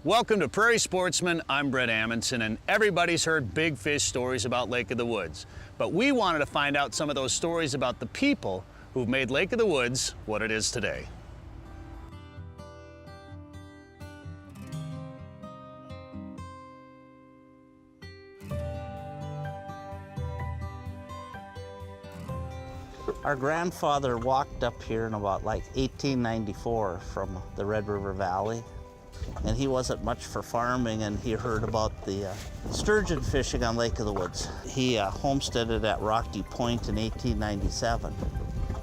Welcome to Prairie Sportsman. I'm Brett Amundson, and everybody's heard big fish stories about Lake of the Woods. But we wanted to find out some of those stories about the people who've made Lake of the Woods what it is today. Our grandfather walked up here in about like 1894 from the Red River Valley, and he wasn't much for farming, and he heard about the sturgeon fishing on Lake of the Woods. He homesteaded at Rocky Point in 1897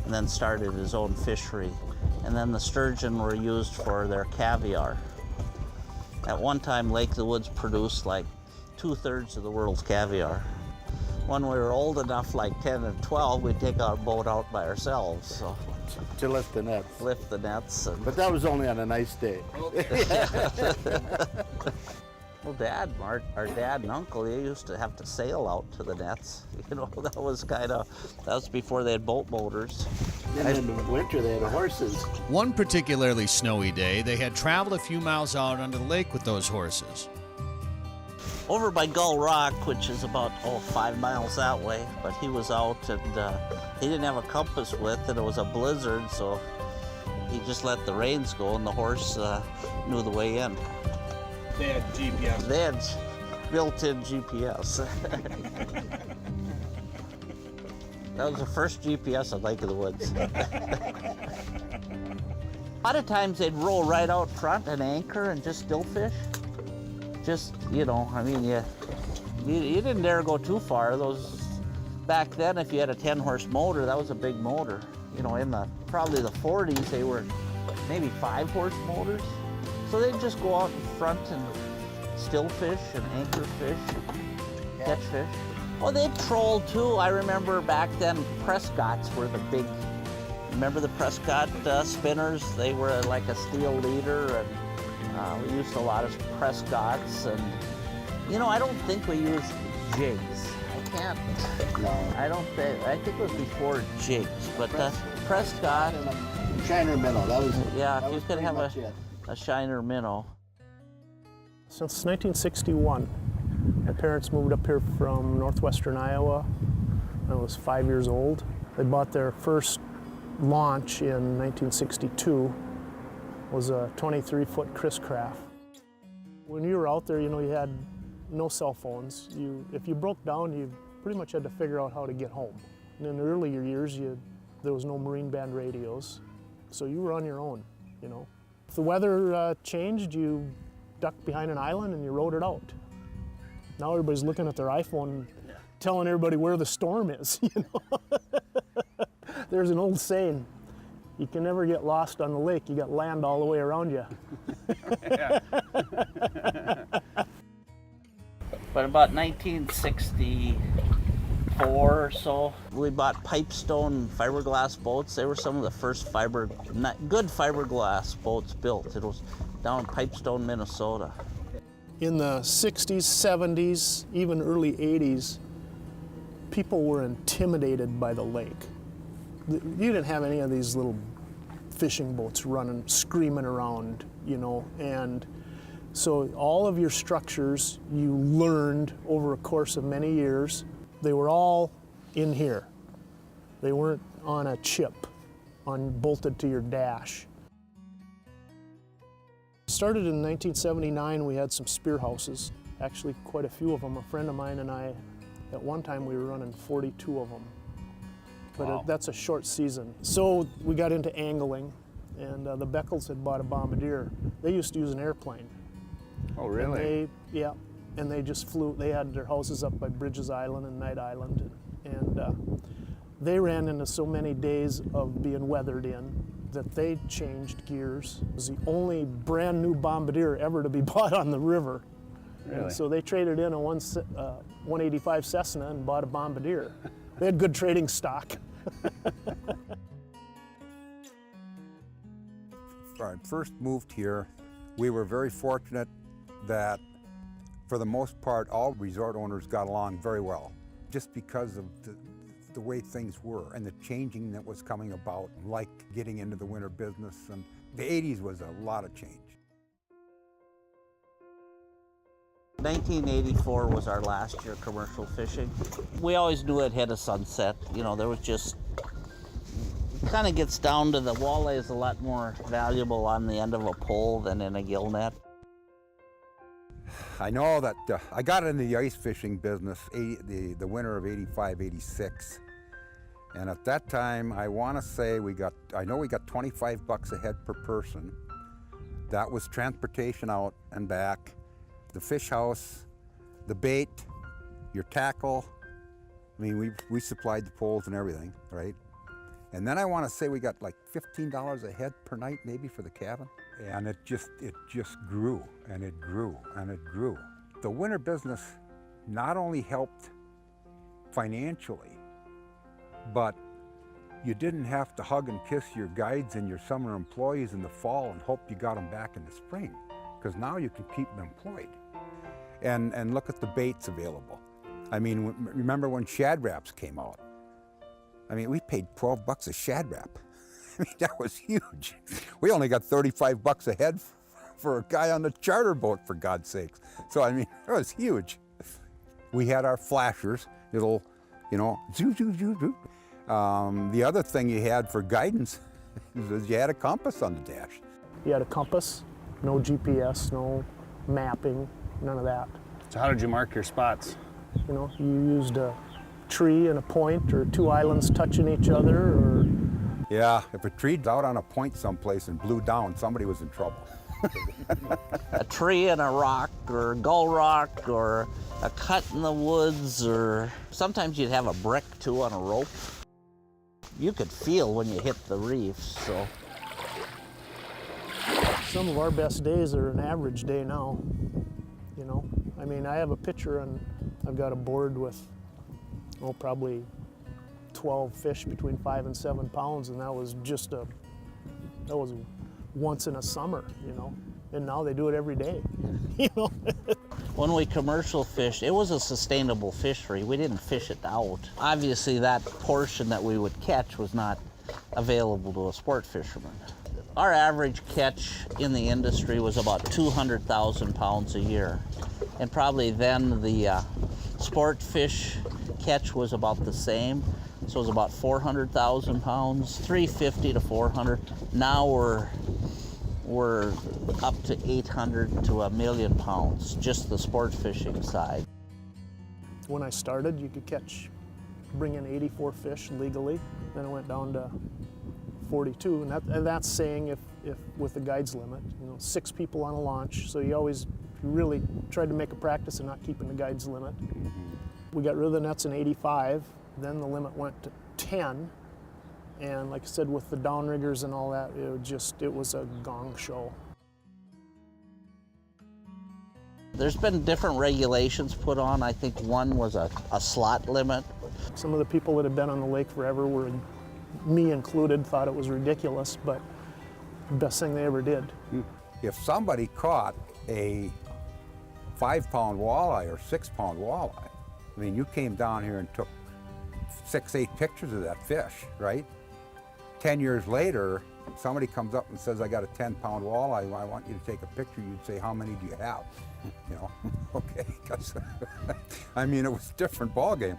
and then started his own fishery, and then the sturgeon were used for their caviar. At one time, Lake of the Woods produced like 2/3 of the world's caviar. When we were old enough, like 10 and 12, we'd take our boat out by ourselves. So to lift the nets. Lift the nets. But that was only on a nice day. Well, our dad and uncle, they used to have to sail out to the nets. You know, that was before they had boat motors. And in the winter, they had horses. One particularly snowy day, they had traveled a few miles out onto the lake with those horses. Over by Gull Rock, which is about 5 miles that way, but he was out and he didn't have a compass with, and it was a blizzard, so he just let the reins go, and the horse knew the way in. They had GPS. They had built-in GPS. That was the first GPS on Lake of the Woods. A lot of times they'd roll right out front and anchor and just still fish. Just, you know, I mean, you didn't dare go too far. Those, back then, if you had a 10-horse motor, that was a big motor. You know, in probably the 40s, they were maybe 5-horse motors. So they'd just go out in front and still fish and anchor fish, catch fish. Oh, they'd troll too. I remember back then, Prescotts were the big, remember the Prescott spinners? They were like a steel leader, and we used a lot of Prescotts, and you know, I don't think we used jigs. I can't. No. I think it was before jigs, but Prescott. Shiner minnow. That was. Yeah, that if you was could have pretty much a shiner minnow. Since 1961, my parents moved up here from northwestern Iowa when I was 5 years old. They bought their first launch in 1962. It was a 23-foot Chris Craft. When you were out there, you know, you had no cell phones. If you broke down, you pretty much had to figure out how to get home. And in the earlier years, there was no marine band radios, so you were on your own, you know. If the weather changed, you ducked behind an island and you rode it out. Now everybody's looking at their iPhone, telling everybody where the storm is, you know. There's an old saying, you can never get lost on the lake, you got land all the way around you. But about 1964 or so, we bought Pipestone fiberglass boats. They were some of the first good fiberglass boats built. It was down in Pipestone, Minnesota. In the 60s, 70s, even early 80s, people were intimidated by the lake. You didn't have any of these little fishing boats running, screaming around, you know, and so all of your structures you learned over a course of many years. They were all in here. They weren't on a chip, bolted to your dash. Started in 1979, we had some spear houses, actually quite a few of them. A friend of mine and I, at one time we were running 42 of them. But wow. That's a short season. So we got into angling, and the Beckles had bought a bombardier. They used to use an airplane. Oh, really? And they just flew. They had their houses up by Bridges Island and Knight Island, and they ran into so many days of being weathered in that they changed gears. It was the only brand new bombardier ever to be bought on the river. Really? And so they traded in a 185 Cessna and bought a bombardier. They had good trading stock. When I first moved here, we were very fortunate that, for the most part, all resort owners got along very well, just because of the way things were and the changing that was coming about, like getting into the winter business. And the 80s was a lot of change. 1984 was our last year commercial fishing. We always knew it had a sunset. You know, there was just, kind of gets down to the walleye is a lot more valuable on the end of a pole than in a gill net. I know that I got into the ice fishing business the winter of 85, 86. And at that time, I want to say I know we got 25 bucks a head per person. That was transportation out and back, the fish house, the bait, your tackle. I mean, we supplied the poles and everything, right? And then I want to say we got like $15 a head per night, maybe, for the cabin. And it just grew and it grew and it grew. The winter business not only helped financially, but you didn't have to hug and kiss your guides and your summer employees in the fall and hope you got them back in the spring, because now you can keep them employed. And look at the baits available. I mean, remember when Shad Raps came out? I mean, we paid 12 bucks a Shad Rap. I mean, that was huge. We only got 35 bucks a head for a guy on the charter boat, for God's sakes. So, I mean, it was huge. We had our flashers, little, you know, zoo, zoo, zoo, zoo. The other thing you had for guidance is you had a compass on the dash. You had a compass, no GPS, no mapping, none of that. So how did you mark your spots? You know, you used a tree and a point, or two islands touching each other, or... Yeah, if a tree's out on a point someplace and blew down, somebody was in trouble. A tree and a rock, or a gull rock, or a cut in the woods, or sometimes you'd have a brick too on a rope. You could feel when you hit the reefs, so. Some of our best days are an average day now, you know. I mean, I have a picture and I've got a board with, oh, probably 12 fish between 5 and 7 pounds, and that was just that was once in a summer, you know. And now they do it every day, you know. When we commercial fished, it was a sustainable fishery. We didn't fish it out. Obviously, that portion that we would catch was not available to a sport fisherman. Our average catch in the industry was about 200,000 pounds a year. And probably then the sport fish catch was about the same. So it was about 400,000 pounds, 350 to 400. Now we're up to 800 to 1 million pounds, just the sport fishing side. When I started, you could bring in 84 fish legally. Then it went down to 42, and that's saying if with the guides limit, you know, 6 people on a launch. So you really tried to make a practice of not keeping the guides limit. We got rid of the nets in 85. Then the limit went to 10. And like I said, with the downriggers and all that, it was a gong show. There's been different regulations put on. I think one was a slot limit. Some of the people that have been on the lake forever, me included, thought it was ridiculous, but the best thing they ever did. If somebody caught a 5-pound walleye or 6-pound walleye, I mean, you came down here and took 6, 8 pictures of that fish, right? 10 years later, somebody comes up and says, I got a 10-pound walleye, I want you to take a picture. You'd say, how many do you have? You know, okay, 'cause I mean, it was a different ballgame.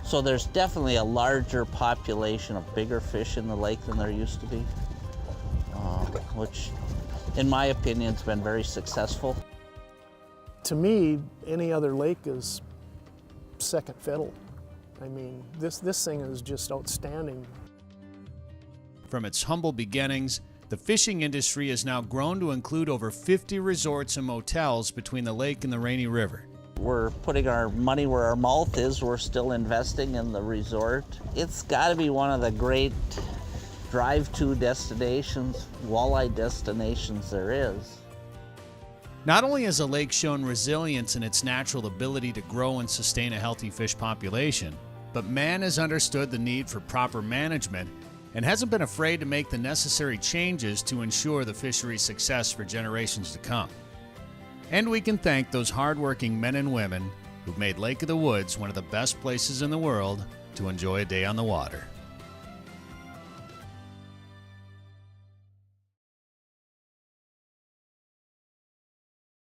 So there's definitely a larger population of bigger fish in the lake than there used to be, which, in my opinion, has been very successful. To me, any other lake is second fiddle. I mean, this thing is just outstanding. From its humble beginnings, the fishing industry has now grown to include over 50 resorts and motels between the lake and the Rainy River. We're putting our money where our mouth is. We're still investing in the resort. It's got to be one of the great drive-to destinations, walleye destinations there is. Not only has the lake shown resilience in its natural ability to grow and sustain a healthy fish population, but man has understood the need for proper management and hasn't been afraid to make the necessary changes to ensure the fishery's success for generations to come. And we can thank those hardworking men and women who've made Lake of the Woods one of the best places in the world to enjoy a day on the water.